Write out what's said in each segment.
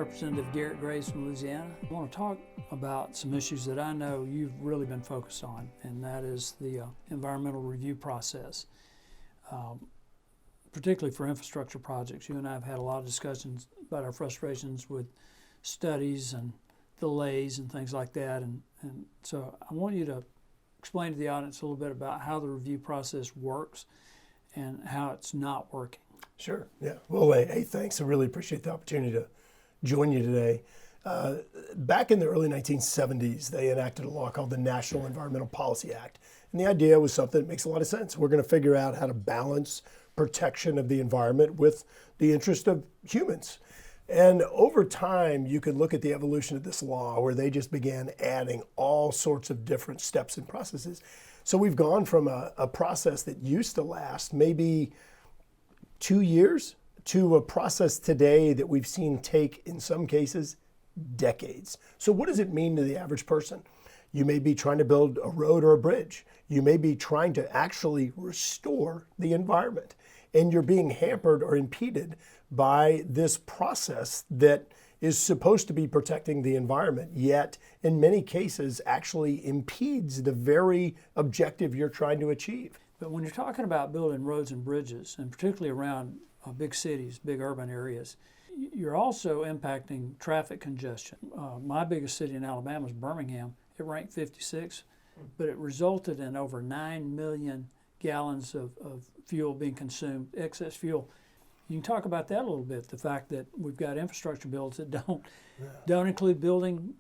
Representative Garret Graves from Louisiana. I want to talk about some issues that I know you've really been focused on, and that is the environmental review process, particularly for infrastructure projects. You and I have had a lot of discussions about our frustrations with studies and delays and things like that, and so I want you to explain to the audience a little bit about how the review process works and how it's not working. Sure, yeah. Well, hey, thanks. I really appreciate the opportunity to join you today. Back in the early 1970s, they enacted a law called the National Environmental Policy Act. And the idea was something that makes a lot of sense. We're going to figure out how to balance protection of the environment with the interest of humans. And over time, you could look at the evolution of this law where they just began adding all sorts of different steps and processes. So we've gone from a process that used to last maybe 2 years to a process today that we've seen take, in some cases, decades. So what does it mean to the average person? You may be trying to build a road or a bridge. You may be trying to actually restore the environment, and you're being hampered or impeded by this process that is supposed to be protecting the environment, yet in many cases actually impedes the very objective you're trying to achieve. But when you're talking about building roads and bridges, and particularly around big cities, big urban areas, you're also impacting traffic congestion. My biggest city in Alabama is Birmingham. It ranked 56, but it resulted in over 9 million gallons of fuel being consumed, excess fuel. You can talk about that a little bit, the fact that we've got infrastructure bills that don't include building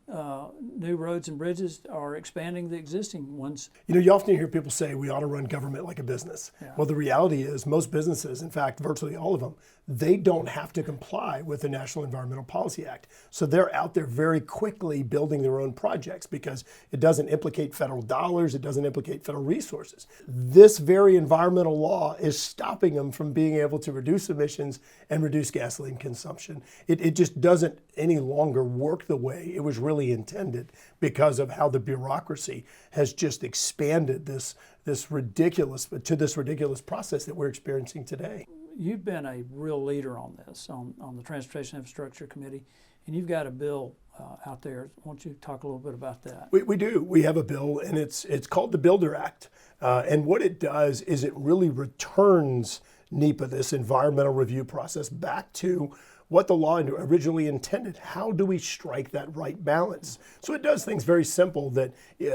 new roads and bridges or expanding the existing ones. You know, you often hear people say we ought to run government like a business. Yeah. Well, the reality is most businesses, in fact, virtually all of them, they don't have to comply with the National Environmental Policy Act. So they're out there very quickly building their own projects because it doesn't implicate federal dollars, it doesn't implicate federal resources. This very environmental law is stopping them from being able to reduce emissions and reduce gasoline consumption. It just doesn't any longer work the way it was really intended because of how the bureaucracy has just expanded this ridiculous process that we're experiencing today. You've been a real leader on this, on the Transportation Infrastructure Committee, and you've got a bill out there. Why don't you talk a little bit about that? We do. We have a bill, and it's called the Builder Act. And what it does is it really returns NEPA, this environmental review process, back to what the law originally intended. How do we strike that right balance? So it does things very simple that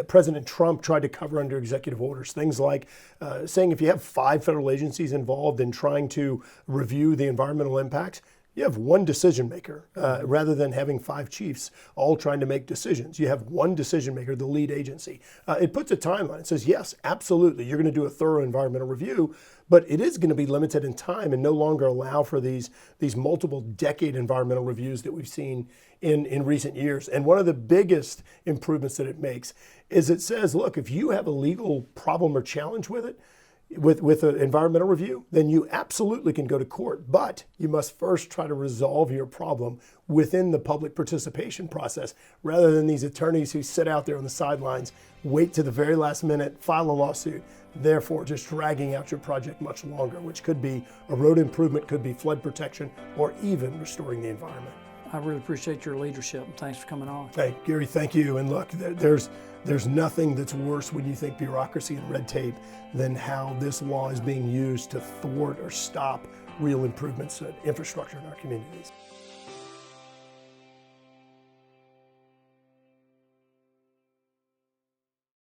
President Trump tried to cover under executive orders. Things like saying if you have 5 federal agencies involved in trying to review the environmental impacts, you have one decision maker rather than having 5 chiefs all trying to make decisions. You have one decision maker, the lead agency. It puts a timeline. It says, yes, absolutely, you're going to do a thorough environmental review, but it is going to be limited in time and no longer allow for these multiple decade environmental reviews that we've seen in recent years. And one of the biggest improvements that it makes is it says, look, if you have a legal problem or challenge with it, with an environmental review, then you absolutely can go to court, but you must first try to resolve your problem within the public participation process, rather than these attorneys who sit out there on the sidelines, wait to the very last minute, file a lawsuit, therefore just dragging out your project much longer, which could be a road improvement, could be flood protection, or even restoring the environment. I really appreciate your leadership, and thanks for coming on. Hey, Gary, thank you. And look, there's nothing that's worse when you think bureaucracy and red tape than how this law is being used to thwart or stop real improvements in infrastructure in our communities.